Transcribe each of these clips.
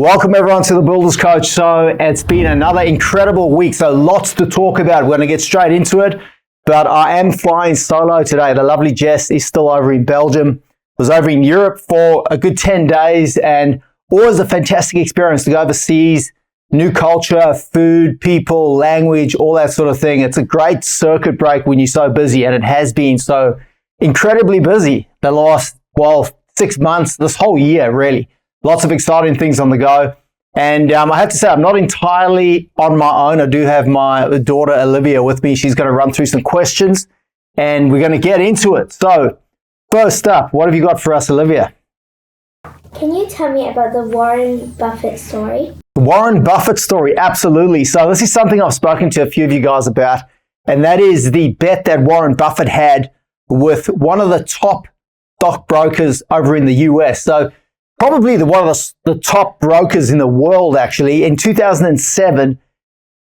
Welcome everyone to the Builders Coach. So it's been another incredible week. So lots to talk about. We're going to get straight into it. But I am flying solo today. The lovely Jess is still over in Belgium. Was over in Europe for a good 10 days and always a fantastic experience to go overseas. New culture, food, people, language, all that sort of thing. It's a great circuit break when you're so busy, and it has been so incredibly busy the last, 6 months, this whole year, really. Lots of exciting things on the go. And I have to say, I'm not entirely on my own. I do have my daughter, Olivia, with me. She's going to run through some questions, and we're going to get into it. So first up, what have you got for us, Olivia? Can you tell me about the Warren Buffett story? The Warren Buffett story, absolutely. So this is something I've spoken to a few of you guys about, and that is the bet that Warren Buffett had with one of the top stockbrokers over in the US. So probably one of the top brokers in the world, actually. In 2007,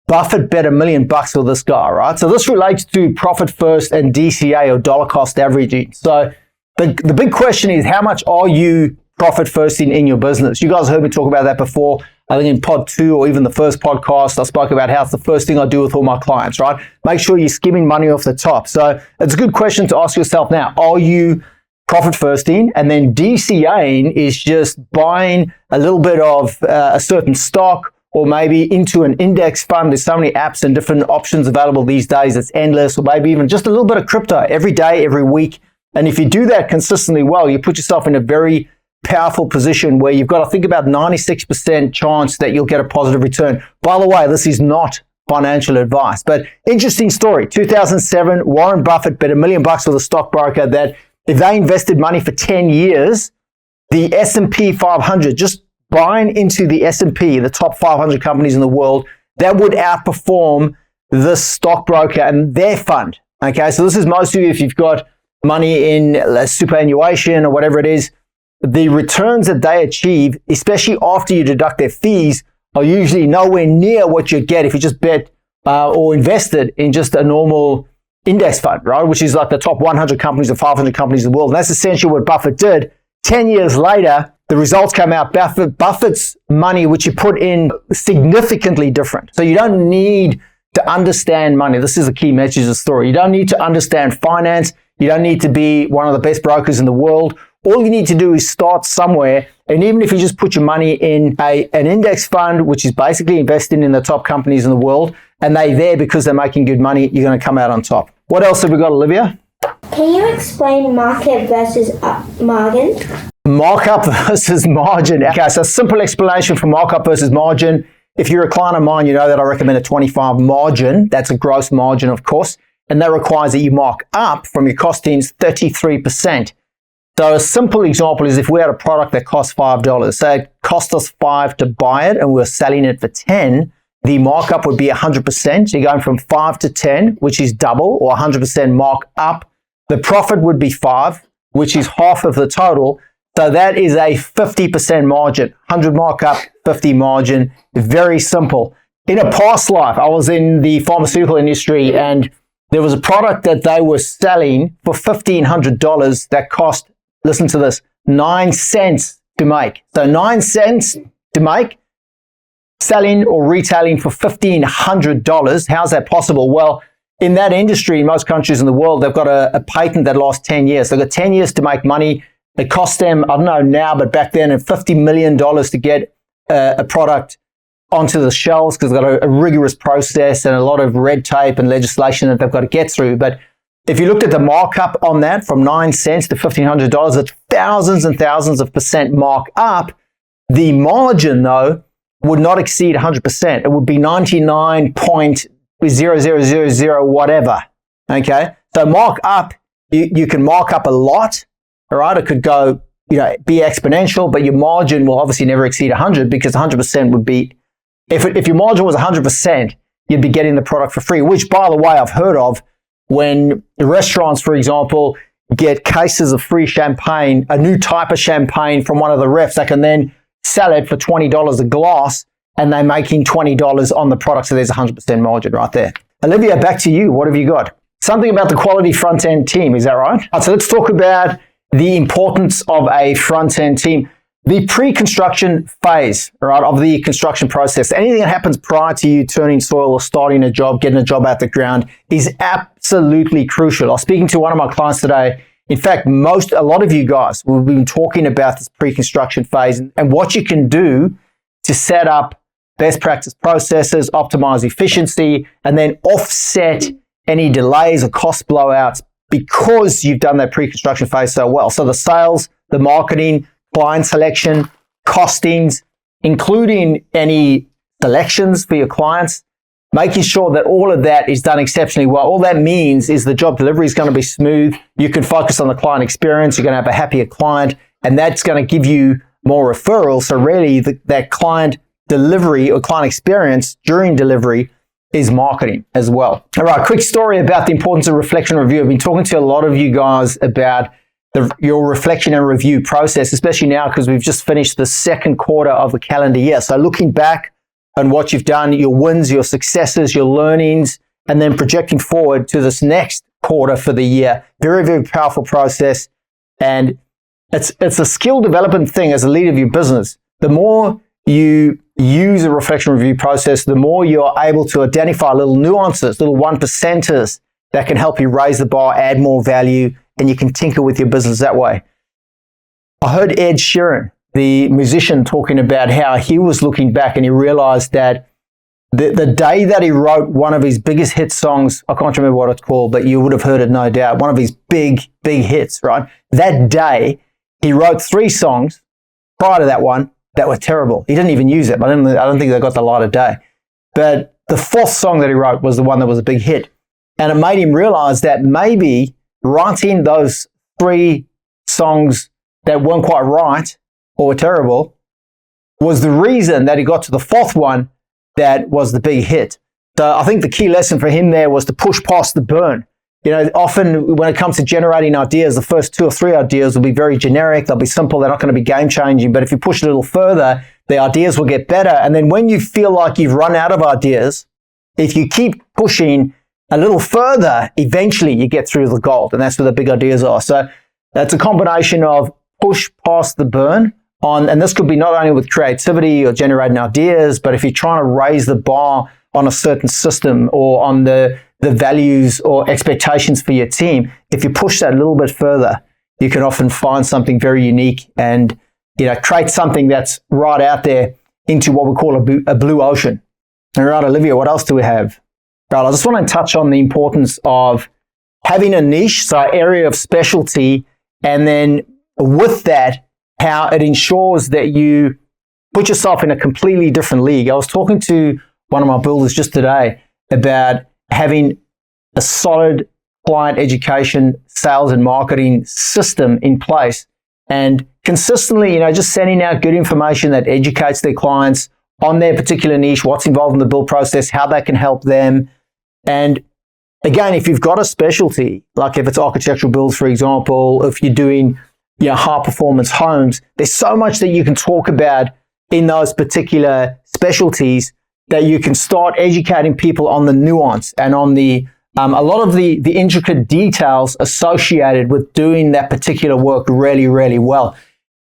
Buffett bet $1 million with this guy, right? So this relates to profit first and DCA, or dollar cost averaging. So the big question is, how much are you profit first in your business? You guys heard me talk about that before. I think in pod 2 or even the first podcast, I spoke about how it's the first thing I do with all my clients, right? Make sure you're skimming money off the top. So it's a good question to ask yourself now. Are you profit firsting? And then DCAing is just buying a little bit of a certain stock, or maybe into an index fund. There's so many apps and different options available these days. It's endless. Or maybe even just a little bit of crypto every day, every week. And if you do that consistently well, you put yourself in a very powerful position where you've got to think about 96% chance that you'll get a positive return. By the way, this is not financial advice, but interesting story. 2007, Warren Buffett bet $1 million with a stockbroker that if they invested money for 10 years, the S&P 500, just buying into the S&P, the top 500 companies in the world, that would outperform this stockbroker and their fund. Okay, so this is mostly if you've got money in superannuation or whatever it is. The returns that they achieve, especially after you deduct their fees, are usually nowhere near what you'd get if you just bet or invested in just a normal index fund, right? Which is like the top 100 companies or 500 companies in the world. And that's essentially what Buffett did. 10 years later, the results come out. Buffett's money, which you put in, significantly different. So you don't need to understand money. This is the key message of the story. You don't need to understand finance. You don't need to be one of the best brokers in the world. All you need to do is start somewhere. And even if you just put your money in an index fund, which is basically investing in the top companies in the world, and they're there because they're making good money, you're going to come out on top. What else have we got, Olivia? Can you explain market versus margin? Markup versus margin. Okay, so a simple explanation for markup versus margin. If you're a client of mine, you know that I recommend a 25 margin. That's a gross margin, of course. And that requires that you mark up from your costings 33%. So a simple example is if we had a product that costs $5, say it cost us $5 to buy it and we're selling it for 10, the markup would be 100%. So you're going from 5 to 10, which is double, or 100% mark up. The profit would be 5, which is half of the total. So that is a 50% margin, 100 markup, 50 margin. Very simple. In a past life, I was in the pharmaceutical industry, and there was a product that they were selling for $1,500 that cost, listen to this, 9 cents to make. So 9 cents to make, selling or retailing for $1,500. How's that possible? Well, in that industry, in most countries in the world, they've got a patent that lasts 10 years. They've got 10 years to make money. It cost them, I don't know now, but back then, $50 million to get a product onto the shelves, because they've got a rigorous process and a lot of red tape and legislation that they've got to get through. But if you looked at the markup on that from 9 cents to $1,500, it's thousands and thousands of percent mark up. The margin, though, would not exceed 100%. It would be 99.0000 whatever. Okay, so mark up, you can mark up a lot. All right, it could go, be exponential, but your margin will obviously never exceed 100, because 100% would be, if your margin was 100%, you'd be getting the product for free. Which, by the way, I've heard of when restaurants, for example, get cases of free champagne, a new type of champagne from one of the refs. They can then sell it for $20 a glass, and they're making $20 on the product. So there's 100% margin right there. Olivia, back to you. What have you got? Something about the quality front-end team. Is that right? So let's talk about the importance of a front-end team. The pre-construction phase, right, of the construction process, anything that happens prior to you turning soil or starting a job, getting a job out the ground, is absolutely crucial. I was speaking to one of my clients today. In fact, a lot of you guys will be talking about this pre-construction phase and what you can do to set up best practice processes, optimize efficiency, and then offset any delays or cost blowouts because you've done that pre-construction phase so well. So the sales, the marketing, client selection, costings, including any selections for your clients, making sure that all of that is done exceptionally well. All that means is the job delivery is going to be smooth. You can focus on the client experience. You're going to have a happier client, and that's going to give you more referrals. So really, that client delivery or client experience during delivery is marketing as well. All right, quick story about the importance of reflection and review. I've been talking to a lot of you guys about your reflection and review process, especially now because we've just finished the second quarter of the calendar year. So looking back on what you've done, your wins, your successes, your learnings, and then projecting forward to this next quarter for the year. Very, very powerful process. And it's a skill development thing as a leader of your business. The more you use a reflection review process, the more you're able to identify little nuances, little 1%ers that can help you raise the bar, add more value, and you can tinker with your business that way. I heard Ed Sheeran, the musician, talking about how he was looking back and he realized that the day that he wrote one of his biggest hit songs, I can't remember what it's called, but you would have heard it no doubt, one of his big hits, right? That day, he wrote 3 songs prior to that one that were terrible. He didn't even use it. I don't think they got the light of day. But the 4th song that he wrote was the one that was a big hit. And it made him realize that maybe writing those 3 songs that weren't quite right or were terrible was the reason that he got to the 4th one that was the big hit. So I think the key lesson for him there was to push past the burn. You know, often when it comes to generating ideas, the first 2 or 3 ideas will be very generic. They'll be simple. They're not going to be game changing. But if you push it a little further, the ideas will get better. And then when you feel like you've run out of ideas, if you keep pushing a little further, eventually you get through the gold. And that's where the big ideas are. So that's a combination of push past the burn on, and this could be not only with creativity or generating ideas, but if you're trying to raise the bar on a certain system or on the values or expectations for your team, if you push that a little bit further, you can often find something very unique and, you know, create something that's right out there into what we call a blue ocean. All right, Olivia, what else do we have? Right, I just want to touch on the importance of having a niche, so area of specialty, and then with that, how it ensures that you put yourself in a completely different league. I was talking to one of my builders just today about having a solid client education, sales and marketing system in place and consistently, you know, just sending out good information that educates their clients on their particular niche, what's involved in the build process, how they can help them. And again, if you've got a specialty, like if it's architectural builds, for example, if you're doing, you know, high performance homes, there's so much that you can talk about in those particular specialties that you can start educating people on the nuance and on the a lot of the intricate details associated with doing that particular work really, really well.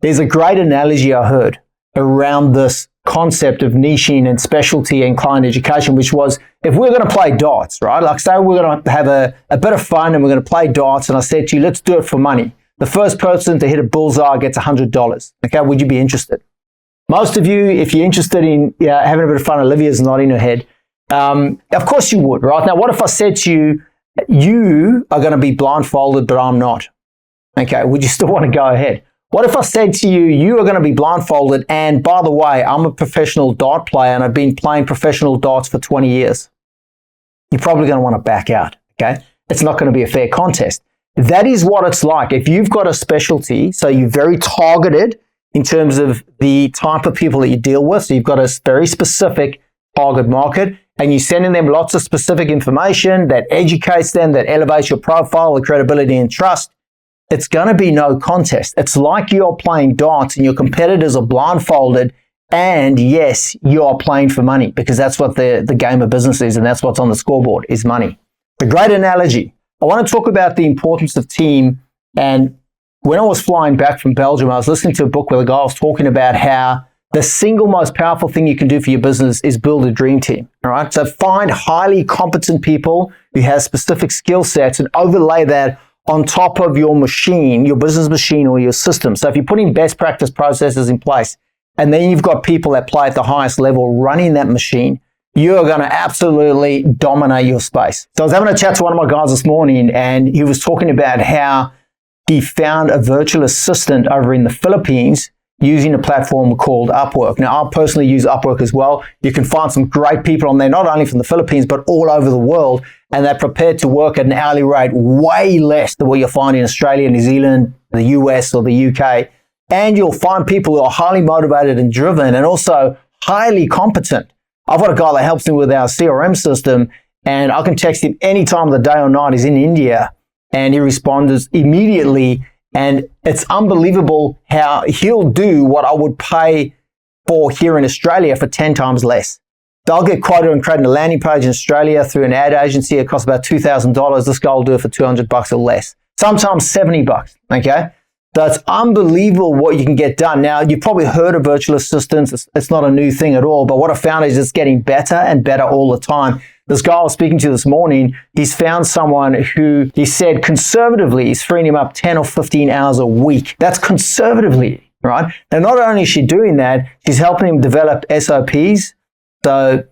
There's a great analogy I heard around this concept of niching and specialty and client education, which was if we're going to play darts, right? Like say we're going to have a bit of fun and we're going to play darts, and I said to you, let's do it for money. The first person to hit a bullseye gets $100. Okay, would you be interested? Most of you, if you're interested in having a bit of fun, Olivia's nodding her head. Of course you would, right? Now, what if I said to you, you are going to be blindfolded, but I'm not? Okay, would you still want to go ahead? What if I said to you, you are going to be blindfolded, and by the way, I'm a professional dart player and I've been playing professional darts for 20 years? You're probably going to want to back out, okay? It's not going to be a fair contest. That is what it's like. If you've got a specialty, so you're very targeted in terms of the type of people that you deal with, so you've got a very specific target market, and you're sending them lots of specific information that educates them, that elevates your profile, the credibility and trust, it's going to be no contest. It's like you're playing darts and your competitors are blindfolded, and yes, you are playing for money because that's what the game of business is, and that's what's on the scoreboard is money. A great analogy. I want to talk about the importance of team and when I was flying back from Belgium, I was listening to a book where the guy was talking about how the single most powerful thing you can do for your business is build a dream team. All right. So find highly competent people who have specific skill sets and overlay that on top of your machine, your business machine or your system. So if you're putting best practice processes in place, and then you've got people that play at the highest level running that machine, you're going to absolutely dominate your space. So I was having a chat to one of my guys this morning, and he was talking about how he found a virtual assistant over in the Philippines using a platform called Upwork. Now, I personally use Upwork as well. You can find some great people on there, not only from the Philippines, but all over the world, and they're prepared to work at an hourly rate way less than what you'll find in Australia, New Zealand, the US, or the UK. And you'll find people who are highly motivated and driven and also highly competent. I've got a guy that helps me with our CRM system, and I can text him any time of the day or night. He's in India, and he responds immediately. And it's unbelievable how he'll do what I would pay for here in Australia for 10 times less. They'll get quoted on creating a landing page in Australia through an ad agency. It costs about $2,000. This guy will do it for $200 or less. Sometimes $70, okay? So it's unbelievable what you can get done. Now, you've probably heard of virtual assistants. It's not a new thing at all, but what I found is it's getting better and better all the time. This guy I was speaking to this morning, he's found someone who he said conservatively is freeing him up 10 or 15 hours a week. That's conservatively, right? And not only is she doing that, she's helping him develop SOPs, so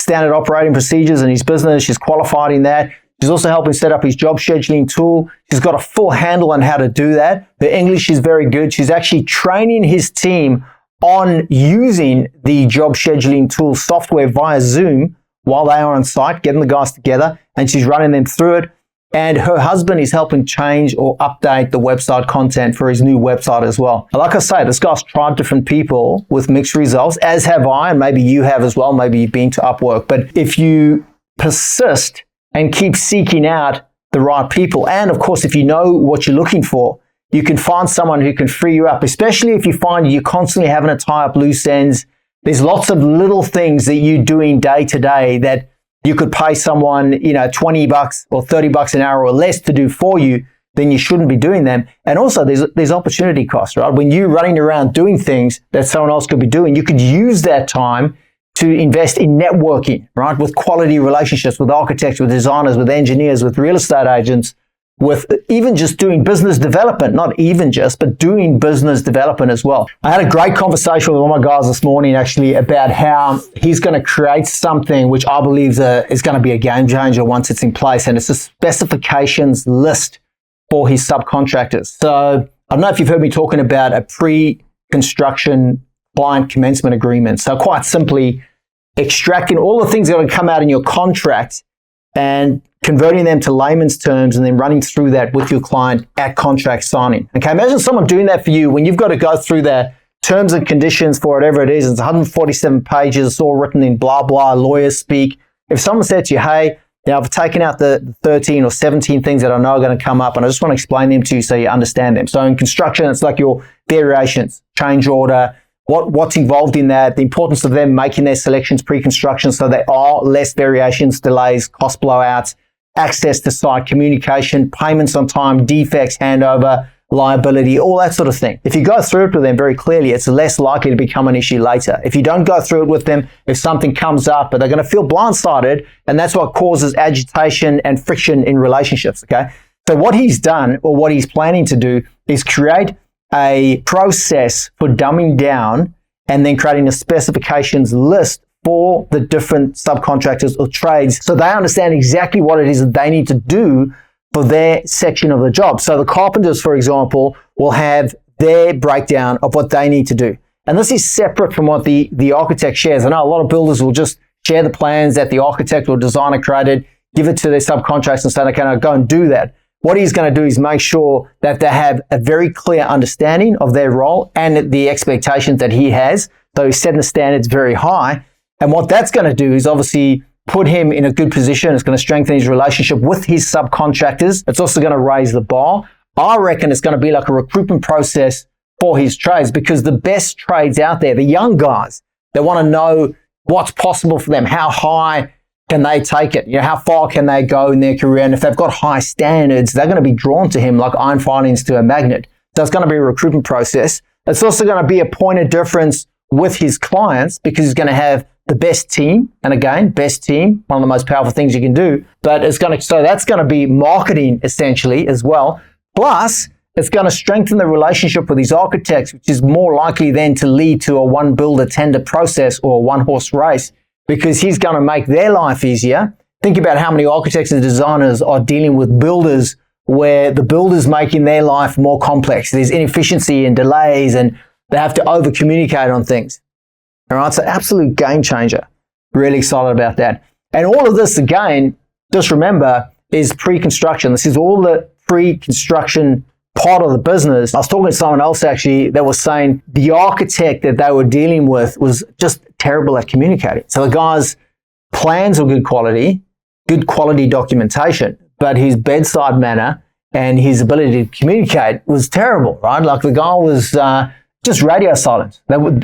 standard operating procedures in his business. She's qualified in that. She's also helping set up his job scheduling tool. She's got a full handle on how to do that. Her English is very good. She's actually training his team on using the job scheduling tool software via Zoom while they are on site, getting the guys together, and she's running them through it. And her husband is helping change or update the website content for his new website as well. Like I say, this guy's tried different people with mixed results, as have I, and maybe you have as well. Maybe you've been to Upwork. But if you persist and keep seeking out the right people, and of course, if you know what you're looking for, you can find someone who can free you up, especially if you find you're constantly having to tie up loose ends. There's lots of little things that you're doing day to day that you could pay someone, $20 or $30 an hour or less to do for you, then you shouldn't be doing them. And also there's opportunity costs, right? When you're running around doing things that someone else could be doing, you could use that time to invest in networking, right? With quality relationships, with architects, with designers, with engineers, with real estate agents, with even just doing business development, not even just, but doing business development as well. I had a great conversation with one of my guys this morning actually about how he's going to create something which I believe is going to be a game changer once it's in place, and it's a specifications list for his subcontractors. So I don't know if you've heard me talking about a pre-construction client commencement agreement. So quite simply, extracting all the things that are going to come out in your contract and converting them to layman's terms and then running through that with your client at contract signing. Okay, imagine someone doing that for you when you've got to go through the terms and conditions for whatever it is. It's 147 pages. It's all written in blah, blah, lawyer speak. If someone said to you, hey, now I've taken out the 13 or 17 things that I know are going to come up and I just want to explain them to you so you understand them. So in construction, it's like your variations, change order, what's involved in that, the importance of them making their selections pre-construction so there are less variations, delays, cost blowouts, access to site, communication, payments on time, defects, handover, liability, all that sort of thing. If you go through it with them very clearly, it's less likely to become an issue later. If you don't go through it with them, if something comes up, but they're going to feel blindsided, and that's what causes agitation and friction in relationships, okay? So what he's done, or what he's planning to do, is create a process for dumbing down and then creating a specifications list for the different subcontractors or trades so they understand exactly what it is that they need to do for their section of the job. So the carpenters, for example, will have their breakdown of what they need to do. And this is separate from what the architect shares. I know a lot of builders will just share the plans that the architect or designer created, give it to their subcontractors and say, okay, now go and do that. What he's going to do is make sure that they have a very clear understanding of their role and the expectations that he has. So he's setting the standards very high. And what that's going to do is obviously put him in a good position. It's going to strengthen his relationship with his subcontractors. It's also going to raise the bar. I reckon it's going to be like a recruitment process for his trades, because the best trades out there, the young guys, they want to know what's possible for them. How high can they take it? How far can they go in their career? And if they've got high standards, they're going to be drawn to him like iron filings to a magnet. there's going to be a recruitment process. It's also going to be a point of difference with his clients because he's going to have the best team. And again, best team, one of the most powerful things you can do. But so that's going to be marketing essentially as well. Plus, it's going to strengthen the relationship with these architects, which is more likely then to lead to a one builder tender process or a one horse race because he's going to make their life easier. Think about how many architects and designers are dealing with builders where the builder's making their life more complex. There's inefficiency and delays and they have to over communicate on things. All right, so absolute game changer. Really excited about that. And all of this, again, just remember, is pre-construction. This is all the pre-construction part of the business. I was talking to someone else actually that was saying the architect that they were dealing with was just terrible at communicating. So the guy's plans were good quality documentation, but his bedside manner and his ability to communicate was terrible, right? Like the guy was just radio silence.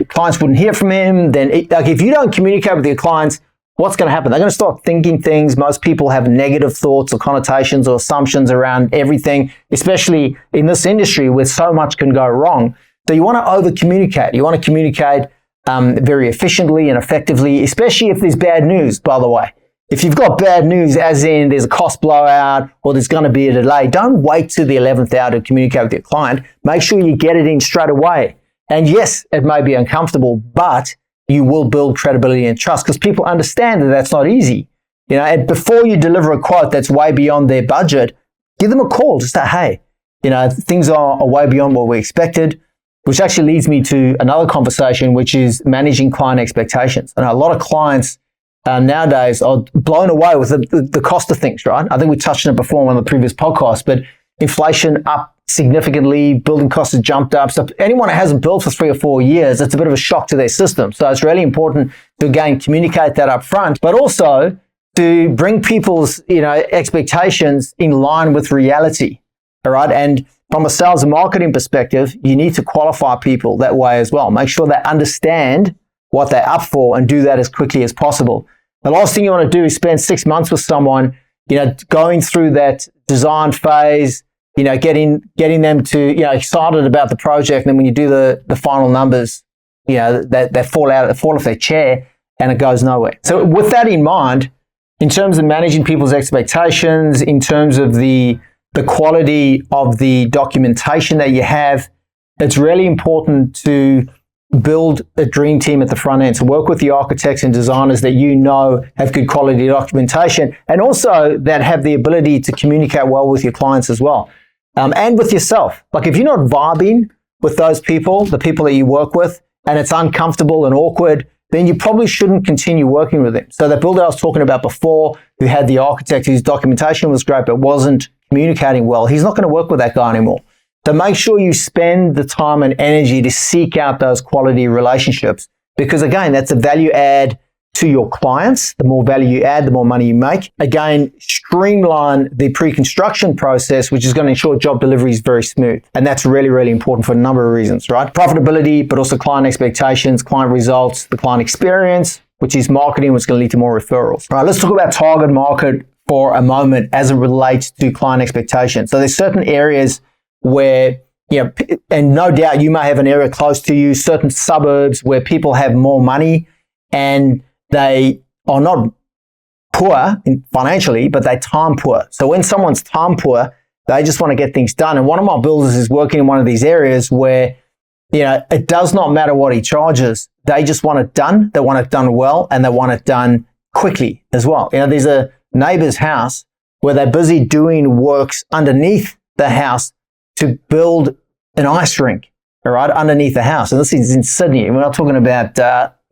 Clients wouldn't hear from him. Then, if you don't communicate with your clients, what's going to happen? They're going to start thinking things. Most people have negative thoughts or connotations or assumptions around everything, especially in this industry where so much can go wrong. So you want to over-communicate. You want to communicate very efficiently and effectively, especially if there's bad news, by the way. If you've got bad news, as in there's a cost blowout or there's going to be a delay, don't wait to the 11th hour to communicate with your client. Make sure you get it in straight away. And yes, it may be uncomfortable, but you will build credibility and trust because people understand that that's not easy. You know, and before you deliver a quote that's way beyond their budget, give them a call. Just say, hey, you know, things are way beyond what we expected, which actually leads me to another conversation, which is managing client expectations. And a lot of clients nowadays are blown away with the cost of things, right? I think we touched on it before in one of the previous podcasts, but inflation up significantly, building costs have jumped up. So anyone that hasn't built for 3 or 4 years, it's a bit of a shock to their system. So it's really important to, again, communicate that up front, but also to bring people's, expectations in line with reality. All right. And from a sales and marketing perspective, you need to qualify people that way as well. Make sure they understand what they're up for and do that as quickly as possible. The last thing you want to do is spend 6 months with someone, going through that design phase, getting them to, excited about the project. And then when you do the final numbers, they fall off their chair and it goes nowhere. So with that in mind, in terms of managing people's expectations, in terms of the quality of the documentation that you have, it's really important to build a dream team at the front end. So work with the architects and designers that have good quality documentation and also that have the ability to communicate well with your clients as well. And with yourself. Like if you're not vibing with those people, the people that you work with, and it's uncomfortable and awkward, then you probably shouldn't continue working with them. So the builder I was talking about before, who had the architect whose documentation was great but wasn't communicating well, he's not going to work with that guy anymore. So make sure you spend the time and energy to seek out those quality relationships because, again, that's a value add to your clients. The more value you add, the more money you make. Again, streamline the pre-construction process, which is going to ensure job delivery is very smooth. And that's really, really important for a number of reasons, right? Profitability, but also client expectations, client results, the client experience, which is marketing, which is going to lead to more referrals. All right, let's talk about target market for a moment as it relates to client expectations. So there's certain areas where, and no doubt you may have an area close to you, certain suburbs where people have more money and they are not poor financially, but they're time poor. So when someone's time poor, they just want to get things done. And one of my builders is working in one of these areas where, it does not matter what he charges. They just want it done. They want it done well, and they want it done quickly as well. There's a neighbor's house where they're busy doing works underneath the house to build an ice rink, all right, underneath the house. And this is in Sydney. We're not talking about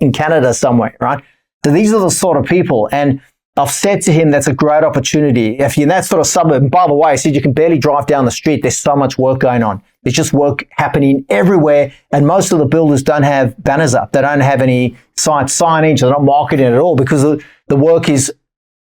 in Canada somewhere, right? So these are the sort of people. And I've said to him, that's a great opportunity. If you're in that sort of suburb, and by the way, I said you can barely drive down the street. There's so much work going on. There's just work happening everywhere. And most of the builders don't have banners up. They don't have any site signage. They're not marketing at all because the work is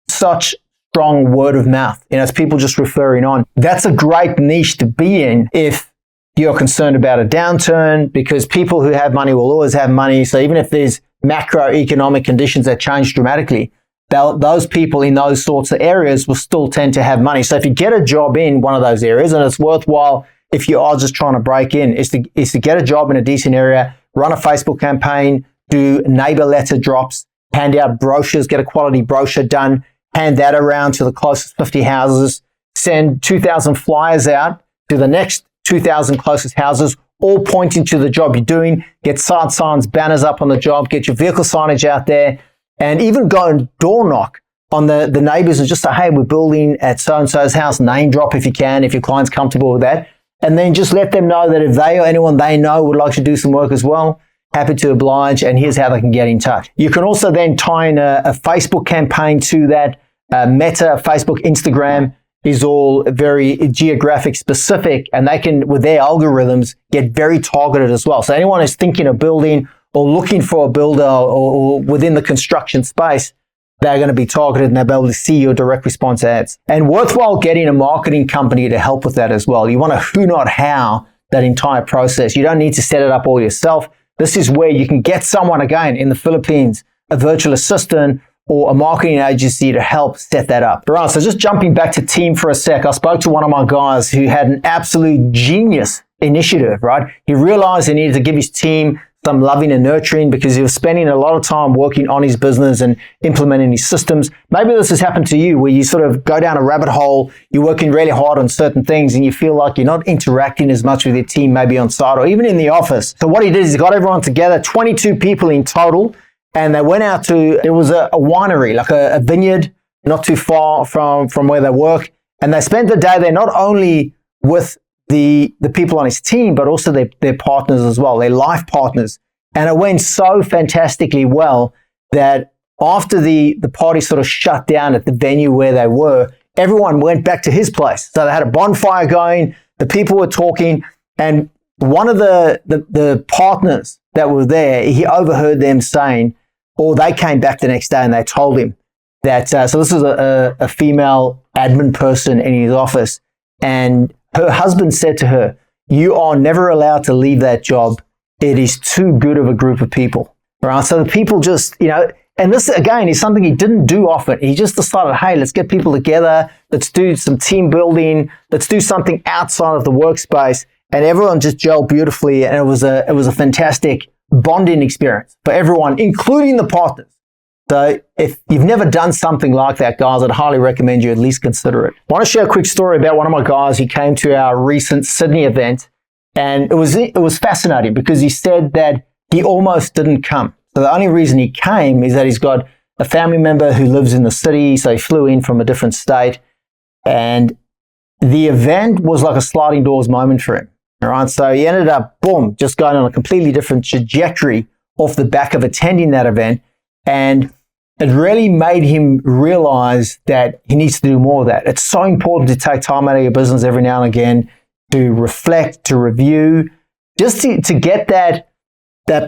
such strong word of mouth. It's people just referring on. That's a great niche to be in if you're concerned about a downturn because people who have money will always have money. So even if there's macroeconomic conditions that change dramatically, those people in those sorts of areas will still tend to have money. So if you get a job in one of those areas and it's worthwhile if you are just trying to break in, is to get a job in a decent area, run a Facebook campaign, do neighbor letter drops, hand out brochures, get a quality brochure done, hand that around to the closest 50 houses, send 2,000 flyers out to the next 2,000 closest houses, all pointing to the job you're doing, get side signs, banners up on the job, get your vehicle signage out there, and even go and door knock on the neighbors and just say, hey, we're building at so-and-so's house, name drop if you can, if your client's comfortable with that. And then just let them know that if they or anyone they know would like to do some work as well, happy to oblige, and here's how they can get in touch. You can also then tie in a Facebook campaign to that. Meta, Facebook, Instagram is all very geographic specific, and they can, with their algorithms, get very targeted as well. So anyone who's thinking of building or looking for a builder or within the construction space, they're going to be targeted and they'll be able to see your direct response ads. And worthwhile getting a marketing company to help with that as well. You want to who, not how, that entire process. You don't need to set it up all yourself. This is where you can get someone, again, in the Philippines, a virtual assistant or a marketing agency to help set that up. All right, so just jumping back to team for a sec, I spoke to one of my guys who had an absolute genius initiative, right? He realized he needed to give his team some loving and nurturing because he was spending a lot of time working on his business and implementing his systems. Maybe this has happened to you where you sort of go down a rabbit hole, you're working really hard on certain things and you feel like you're not interacting as much with your team, maybe on site or even in the office. So what he did is he got everyone together, 22 people in total, and they went out to, it was a winery, like a vineyard, not too far from where they work. And they spent the day there not only with the people on his team, but also their partners as well, their life partners. And it went so fantastically well that after the party sort of shut down at the venue where they were, everyone went back to his place. So they had a bonfire going, the people were talking, and one of the partners that were there, he overheard them saying, or they came back the next day and they told him that, so this is a female admin person in his office, and her husband said to her, you are never allowed to leave that job. It is too good of a group of people. Right? So the people just, and this again is something he didn't do often. He just decided, hey, let's get people together. Let's do some team building. Let's do something outside of the workspace. And everyone just gelled beautifully. And it was a fantastic bonding experience for everyone, including the partners. So if you've never done something like that, guys, I'd highly recommend you at least consider it. I want to share a quick story about one of my guys who came to our recent Sydney event. And it was fascinating because he said that he almost didn't come. So the only reason he came is that he's got a family member who lives in the city. So he flew in from a different state. And the event was like a sliding doors moment for him. All right. So he ended up, boom, just going on a completely different trajectory off the back of attending that event. And it really made him realize that he needs to do more of that. It's so important to take time out of your business every now and again to reflect, to review, just to get that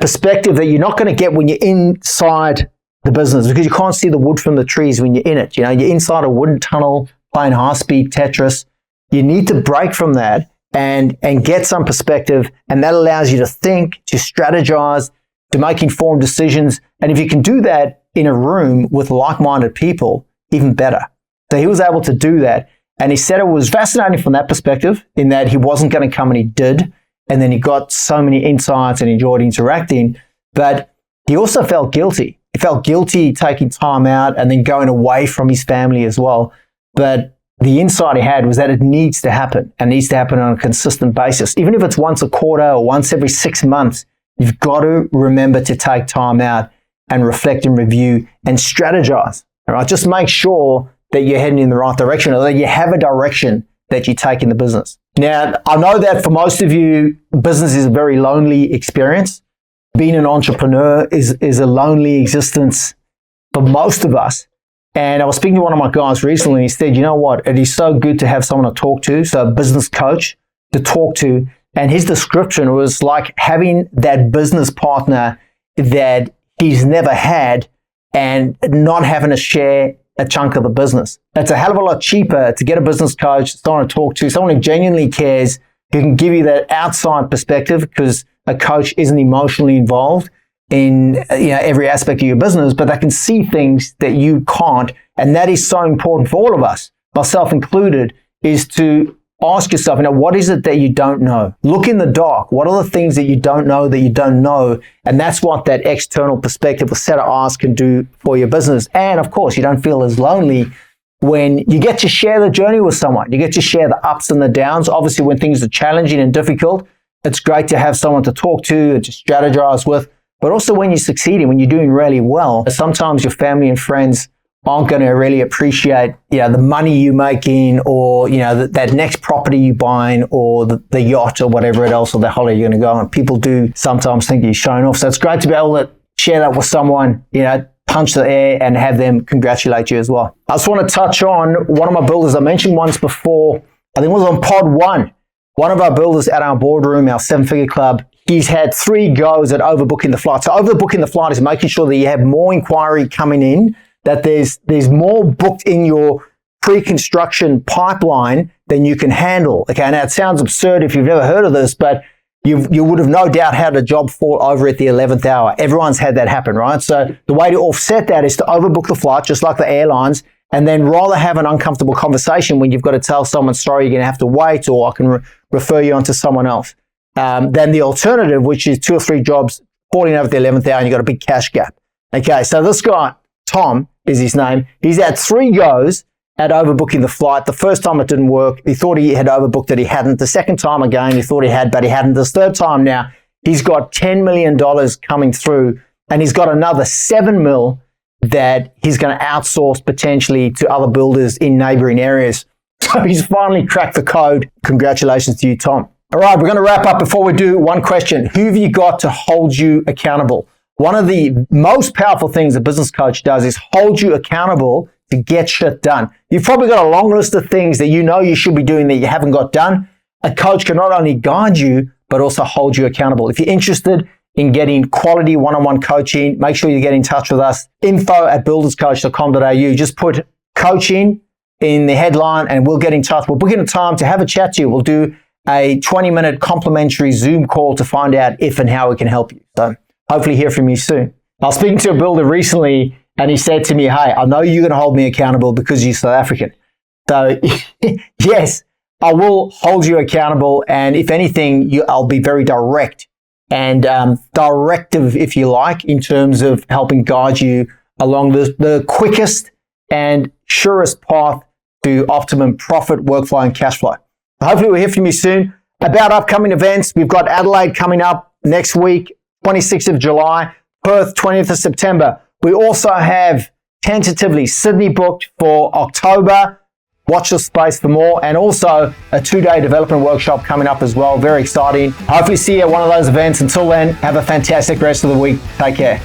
perspective that you're not going to get when you're inside the business, because you can't see the wood from the trees when you're in it. You're inside a wooden tunnel playing high-speed Tetris. You need to break from that and get some perspective, and that allows you to think, to strategize, to make informed decisions. And if you can do that in a room with like-minded people, even better. So he was able to do that. And he said it was fascinating from that perspective, in that he wasn't going to come and he did. And then he got so many insights and enjoyed interacting. But he also felt guilty. He felt guilty taking time out and then going away from his family as well. But the insight he had was that it needs to happen, and needs to happen on a consistent basis. Even if it's once a quarter or once every 6 months, you've got to remember to take time out and reflect and review and strategize. All right, just make sure that you're heading in the right direction, or that you have a direction that you take in the business. Now, I know that for most of you, business is a very lonely experience. Being an entrepreneur is a lonely existence for most of us. And I was speaking to one of my guys recently, and he said, you know what, it is so good to have someone to talk to, so a business coach to talk to. And his description was like having that business partner that he's never had and not having to share a chunk of the business. It's a hell of a lot cheaper to get a business coach, someone to talk to, someone who genuinely cares, who can give you that outside perspective, because a coach isn't emotionally involved in every aspect of your business, but they can see things that you can't. And that is so important for all of us, myself included, is to ask yourself, what is it that you don't know? Look in the dark. What are the things that you don't know that you don't know? And that's what that external perspective or set of eyes can do for your business. And of course, you don't feel as lonely when you get to share the journey with someone. You get to share the ups and the downs. Obviously, when things are challenging and difficult, it's great to have someone to talk to and to strategize with. But also when you're succeeding, when you're doing really well, sometimes your family and friends aren't going to really appreciate, the money you're making, or, that next property you're buying, or the yacht, or whatever else, or the holiday you're going to go on. People do sometimes think you're showing off. So it's great to be able to share that with someone, punch the air and have them congratulate you as well. I just want to touch on one of my builders. I mentioned once before, I think it was on pod 1. One of our builders at our boardroom, our 7-figure club, he's had 3 goes at overbooking the flight. So overbooking the flight is making sure that you have more inquiry coming in, that there's more booked in your pre-construction pipeline than you can handle. Okay, now it sounds absurd if you've never heard of this, but you would have no doubt had a job fall over at the 11th hour. Everyone's had that happen, right? So the way to offset that is to overbook the flight, just like the airlines, and then rather have an uncomfortable conversation when you've got to tell someone, sorry, you're going to have to wait, or I can refer you on to someone else. Then the alternative, which is 2 or 3 jobs falling over at the 11th hour and you've got a big cash gap. Okay, so this guy, Tom is his name, he's had 3 goes at overbooking the flight. The first time it didn't work. He thought he had overbooked it. He hadn't. The second time again, he thought he had, but he hadn't. This third time now, he's got $10 million coming through, and he's got another $7 million that he's going to outsource potentially to other builders in neighboring areas. So he's finally cracked the code. Congratulations to you, Tom. All right, we're going to wrap up. Before we do, one question. Who have you got to hold you accountable? One of the most powerful things a business coach does is hold you accountable to get shit done. You've probably got a long list of things that you should be doing that you haven't got done. A coach can not only guide you, but also hold you accountable. If you're interested in getting quality one-on-one coaching, make sure you get in touch with us. info@builderscoach.com.au. Just put coaching in the headline and we'll get in touch. We'll book in a time to have a chat to you. We'll do a 20-minute complimentary Zoom call to find out if and how we can help you. So hopefully hear from you soon. I was speaking to a builder recently and he said to me, hey, I know you're going to hold me accountable because you're South African. So yes, I will hold you accountable. And if anything, I'll be very direct and directive, if you like, in terms of helping guide you along the quickest and surest path to optimum profit, workflow, and cash flow. Hopefully we'll hear from you soon. About upcoming events, we've got Adelaide coming up next week, 26th of July, Perth, 20th of September. We also have tentatively Sydney booked for October. Watch this space for more. And also a 2-day development workshop coming up as well. Very exciting. Hopefully see you at one of those events. Until then, have a fantastic rest of the week. Take care.